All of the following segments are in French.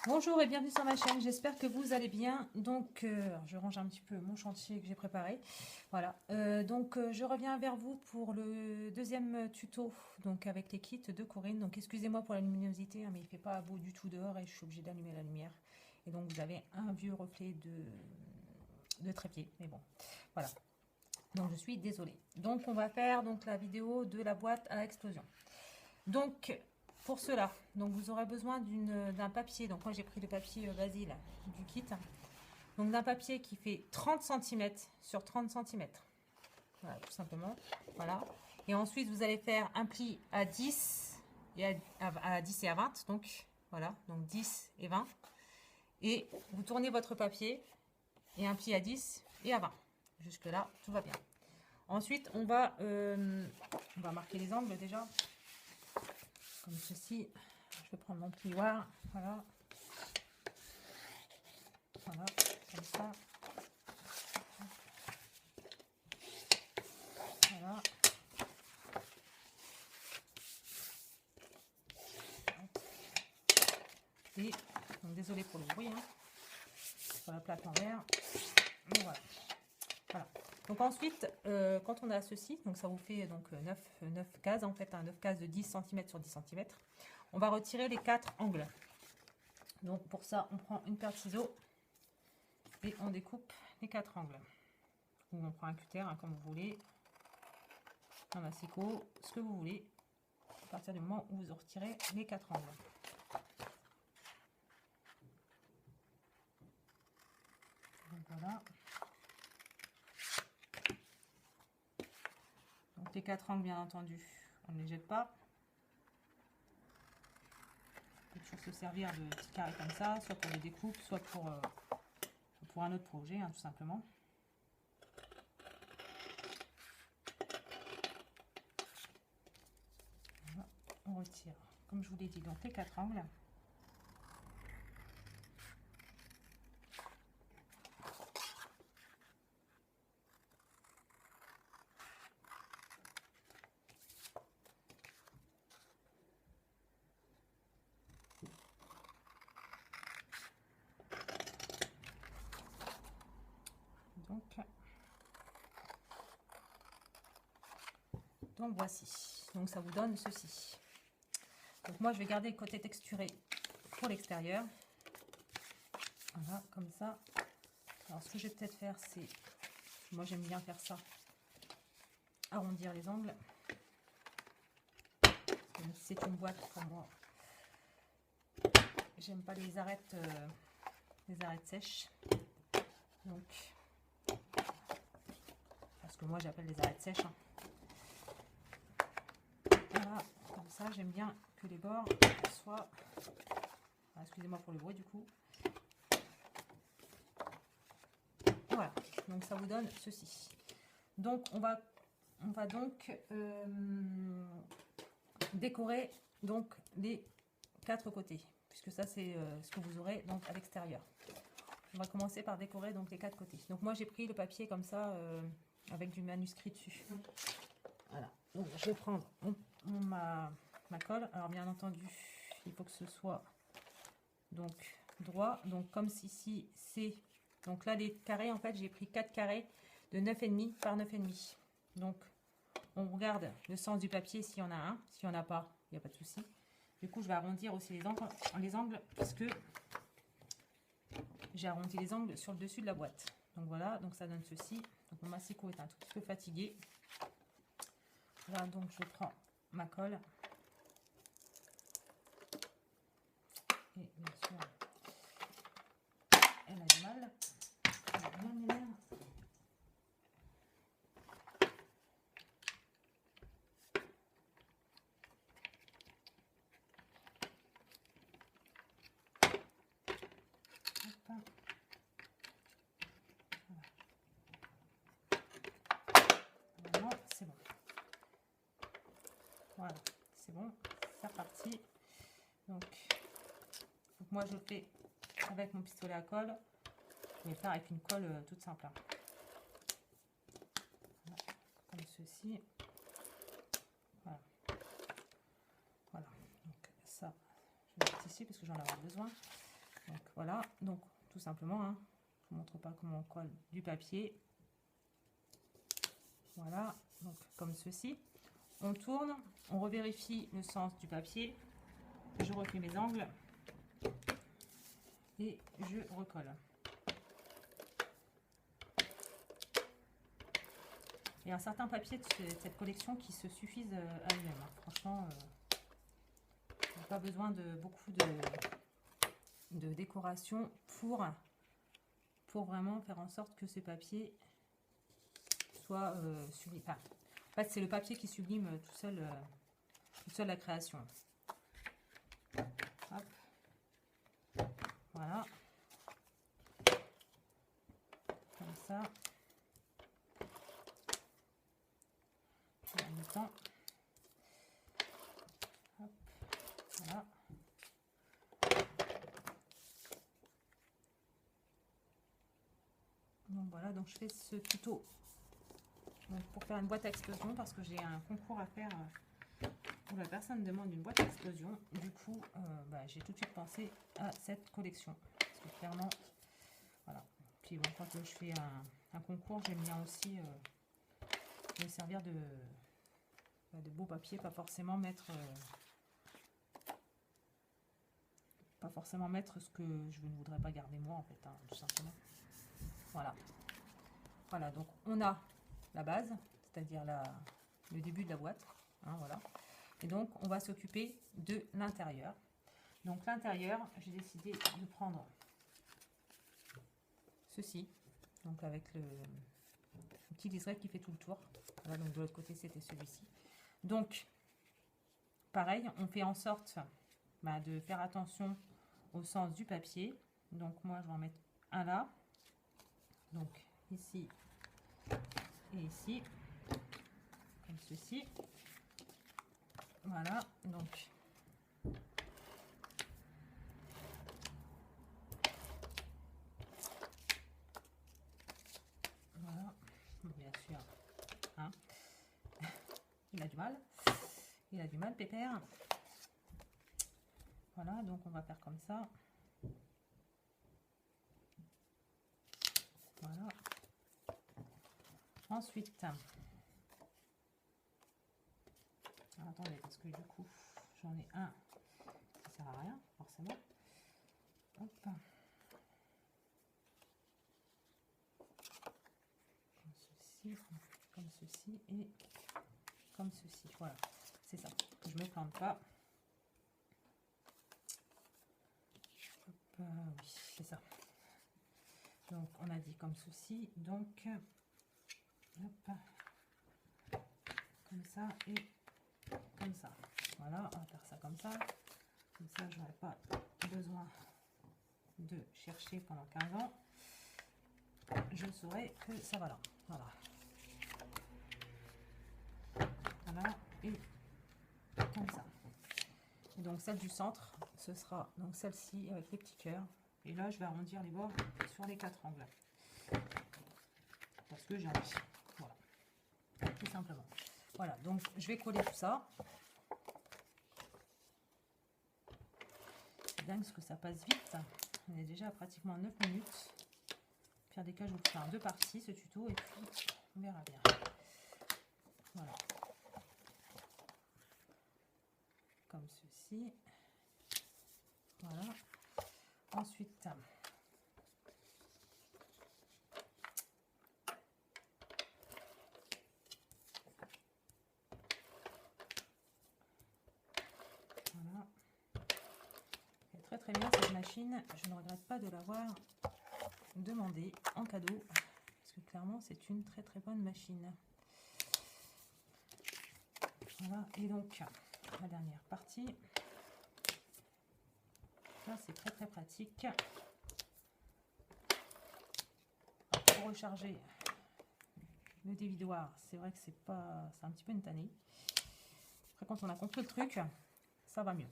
Bonjour et bienvenue sur ma chaîne, j'espère que vous allez bien. Donc, je range un petit peu mon chantier que j'ai préparé. Voilà, je reviens vers vous pour le deuxième tuto, donc avec les kits de Corinne. Donc, excusez-moi pour la luminosité, hein, mais il ne fait pas beau du tout dehors et je suis obligée d'allumer la lumière. Et donc, vous avez un vieux reflet de trépied, mais bon, voilà. Donc, je suis désolée. Donc, on va faire donc la vidéo de la boîte à explosion. Donc, pour cela, donc vous aurez besoin d'un papier. Donc moi j'ai pris le papier Basile du kit. Donc d'un papier qui fait 30 cm sur 30 cm. Voilà, tout simplement. Voilà. Et ensuite vous allez faire un pli à 10 et à 10 et à 20. Donc voilà, donc 10 et 20. Et vous tournez votre papier et un pli à 10 et à 20. Jusque là, tout va bien. Ensuite, on va marquer les angles déjà. Comme ceci. Je vais prendre mon plioir. Voilà. Voilà, comme ça. Voilà. Et donc, désolé pour le bruit, hein, sur la plaque en verre. Mais voilà. Voilà. Donc ensuite, quand on a ceci, donc ça vous fait donc 9 cases en fait, hein, 9 cases de 10 cm sur 10 cm. On va retirer les 4 angles. Donc pour ça, on prend une paire de ciseaux et on découpe les 4 angles. Ou on prend un cutter, hein, comme vous voulez, un massicot, ce que vous voulez, à partir du moment où vous retirez les 4 angles. Donc voilà. Donc les 4 angles, bien entendu, on ne les jette pas. On peut toujours se servir de petits carrés comme ça, soit pour les découpes, soit pour un autre projet, hein, tout simplement. Voilà, on retire, comme je vous l'ai dit, donc les 4 angles. Donc voici, donc ça vous donne ceci. Donc moi je vais garder le côté texturé pour l'extérieur. Voilà, comme ça. Alors ce que je vais peut-être faire, c'est, moi j'aime bien faire ça, arrondir les angles. Même si c'est une boîte pour moi, j'aime pas les arêtes sèches. Donc, parce que moi j'appelle les arêtes sèches. Hein. Voilà, comme ça j'aime bien que les bords soient... Ah, excusez-moi pour le bruit du coup. Voilà, donc ça vous donne ceci. Donc on va donc décorer donc les 4 côtés, puisque ça c'est ce que vous aurez donc à l'extérieur. On va commencer par décorer donc les 4 côtés. Donc moi j'ai pris le papier comme ça avec du manuscrit dessus. Voilà. Donc je vais prendre ma colle. Alors bien entendu, il faut que ce soit donc droit. Donc comme ici c'est, donc là les carrés, en fait j'ai pris 4 carrés de 9,5 par 9,5. Donc on regarde le sens du papier s'il y en a un. S'il n'y en a pas, il n'y a pas de souci. Du coup je vais arrondir aussi les angles parce que j'ai arrondi les angles sur le dessus de la boîte. Donc voilà, donc ça donne ceci. Donc mon massicot est un tout petit peu fatigué. Là donc je prends ma colle. Et bien sûr, elle a du mal. Elle bien m'énerve. Voilà, c'est bon. Voilà, c'est bon, c'est reparti. Donc moi je fais avec mon pistolet à colle. Je vais faire avec une colle toute simple. Hein. Voilà, comme ceci. Voilà. Voilà. Donc ça, je vais mettre ici parce que j'en ai besoin. Donc voilà, donc tout simplement, hein, je vous montre pas comment on colle du papier. Voilà, donc comme ceci. On tourne, on revérifie le sens du papier. Je refais mes angles et je recolle. Il y a certains papiers de cette collection qui se suffisent à eux-mêmes. Franchement, il n'y a pas besoin de beaucoup de décoration pour vraiment faire en sorte que ces papiers soient sublimes. Enfin, en fait, c'est le papier qui sublime tout seul la création. Hop. Voilà. Comme ça. En même temps. Hop. Voilà. Donc voilà, donc je fais ce tuto donc pour faire une boîte à explosion parce que j'ai un concours à faire où la personne demande une boîte à explosion. Du coup, j'ai tout de suite pensé à cette collection. Parce que clairement, voilà. Puis bon, quand je fais un concours, j'aime bien aussi me servir de beaux papiers, pas forcément mettre ce que je ne voudrais pas garder moi en fait, hein, tout simplement. Voilà. Voilà, donc on a la base, c'est-à-dire le début de la boîte. Hein, voilà. Et donc on va s'occuper de l'intérieur. Donc l'intérieur, j'ai décidé de prendre ceci, donc avec le petit liseré qui fait tout le tour. Voilà, donc de l'autre côté c'était celui-ci. Donc pareil, on fait en sorte de faire attention au sens du papier. Donc moi je vais en mettre un là, donc ici et ici, comme ceci. Voilà, donc voilà, bien sûr, hein. Il a du mal, Pépère. Voilà, donc on va faire comme ça. Voilà. Ensuite, alors, attendez, parce que du coup, j'en ai un qui sert à rien, forcément. Hop. Comme ceci et comme ceci. Voilà, c'est ça. Je me plante pas. Hop, oui, c'est ça. Donc on a dit comme ceci, donc hop, comme ça et comme ça. Voilà, on va faire ça comme ça. Comme ça, je n'aurai pas besoin de chercher pendant 15 ans. Je saurai que ça va là. Voilà. Voilà, et comme ça. Et donc celle du centre, ce sera donc celle-ci avec les petits cœurs. Et là, je vais arrondir les bords sur les 4 angles. Parce que j'ai envie. Voilà. Tout simplement. Voilà, donc je vais coller tout ça. C'est dingue parce que ça passe vite. On est déjà à pratiquement 9 minutes. Au pire des cas, je vous ferai en 2 parties ce tuto et puis on verra bien. Voilà. Comme ceci. Voilà. Ensuite, voilà. Elle est très très bien cette machine. Je ne regrette pas de l'avoir demandée en cadeau parce que clairement c'est une très très bonne machine. Voilà, et donc la dernière partie. Ça c'est très très pratique. Pour recharger le dévidoir, c'est vrai que c'est un petit peu une tannée. Après quand on a compris le truc, ça va mieux.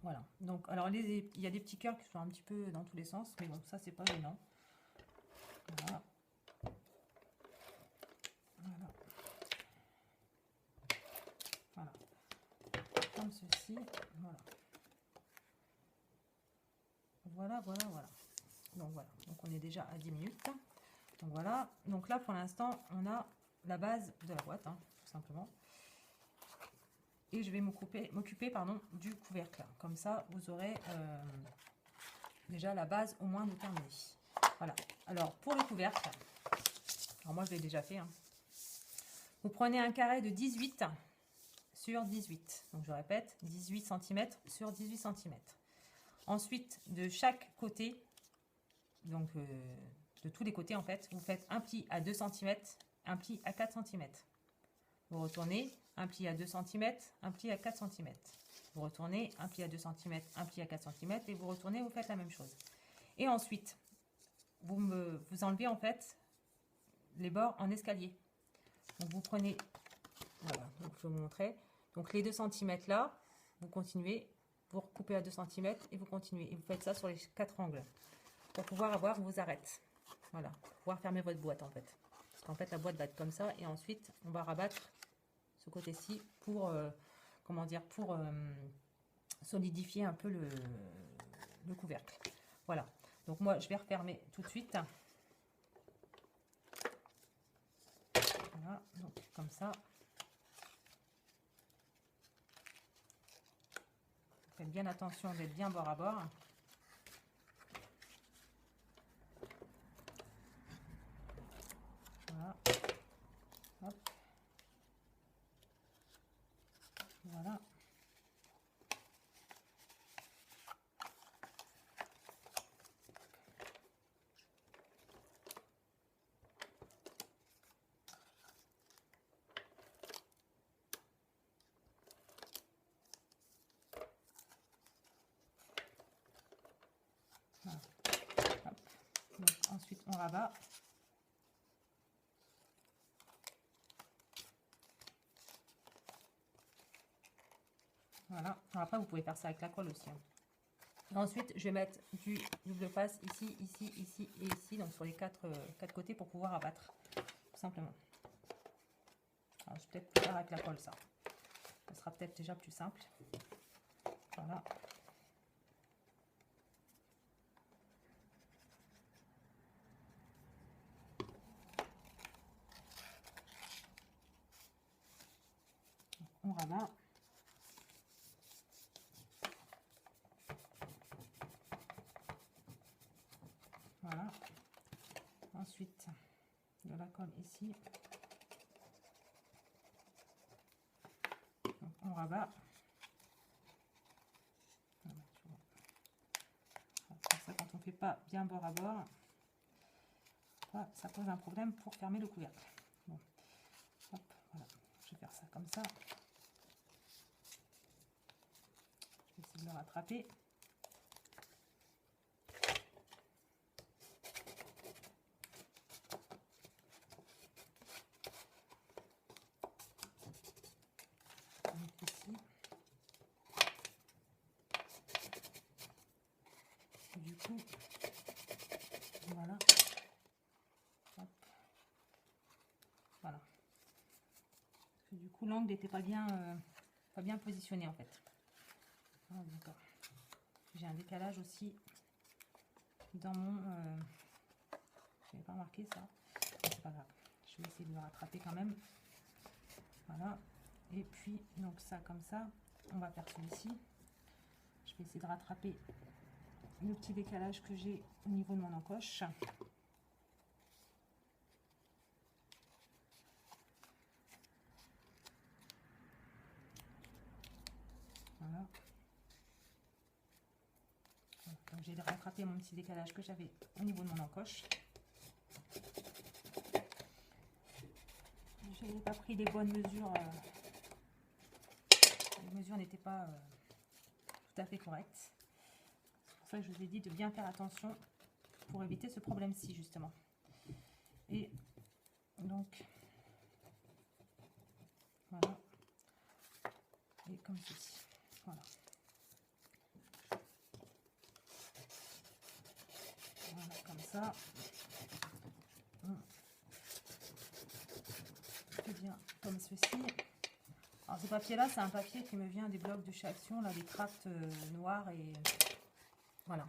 Voilà, donc alors il y a des petits cœurs qui sont un petit peu dans tous les sens, mais bon, ça c'est pas gênant. Voilà. Voilà. Voilà. Comme ceci, voilà. Voilà, voilà, voilà. Donc voilà, donc on est déjà à 10 minutes. Donc voilà, donc là pour l'instant on a la base de la boîte, hein, tout simplement. Et je vais m'occuper du couvercle. Comme ça vous aurez déjà la base au moins de terminer. Voilà, alors pour le couvercle, alors moi je l'ai déjà fait, hein. Vous prenez un carré de 18 sur 18, donc je répète, 18 cm sur 18 cm. Ensuite, de chaque côté, donc de tous les côtés en fait, vous faites un pli à 2 cm, un pli à 4 cm. Vous retournez, un pli à 2 cm, un pli à 4 cm. Vous retournez, un pli à 2 cm, un pli à 4 cm, et vous retournez, vous faites la même chose. Et ensuite, vous enlevez en fait les bords en escalier. Donc vous prenez, voilà, donc je vais vous montrer. Donc les 2 cm là, vous continuez, vous recoupez à 2 cm et vous continuez. Et vous faites ça sur les 4 angles pour pouvoir avoir vos arêtes. Voilà, pour pouvoir fermer votre boîte en fait. Parce qu'en fait la boîte va être comme ça et ensuite on va rabattre ce côté-ci pour, comment dire, pour solidifier un peu le couvercle. Voilà, donc moi je vais refermer tout de suite. Voilà, donc comme ça. Faites bien attention d'être bien bord à bord. Voilà. Hop. Voilà. Voilà. Hop. Donc, ensuite, on rabat. Voilà. Alors après, vous pouvez faire ça avec la colle aussi, hein. Et ensuite, je vais mettre du double face ici, ici, ici et ici, donc sur les quatre côtés pour pouvoir abattre, tout simplement. Alors, je vais peut-être faire avec la colle ça. Ça sera peut-être déjà plus simple. Voilà. On rabat. Voilà. Ensuite, de la colle ici. Donc, on rabat. Comme ça, quand on ne fait pas bien bord à bord, ça pose un problème pour fermer le couvercle. Bon. Hop, voilà. Je vais faire ça comme ça. Je vais essayer de le rattraper. Ici. Du coup, voilà. Hop. Voilà. Parce que du coup, l'angle n'était pas bien positionné en fait. Ah, d'accord. J'ai un décalage aussi dans mon... je n'avais pas remarqué ça. C'est pas grave. Je vais essayer de le rattraper quand même. Voilà. Et puis, donc ça comme ça. On va faire celui-ci. Je vais essayer de rattraper le petit décalage que j'ai au niveau de mon encoche. Voilà. Donc j'ai rattrapé mon petit décalage que j'avais au niveau de mon encoche. Je n'avais pas pris les bonnes mesures. Les mesures n'étaient pas tout à fait correctes. C'est pour ça que je vous ai dit de bien faire attention pour éviter ce problème-ci justement. Et donc voilà. Et comme ceci. Voilà. Voilà, comme ça. Bien comme ceci. Alors ce papier là, c'est un papier qui me vient des blogs de chez Action, là, des crafts noirs et voilà.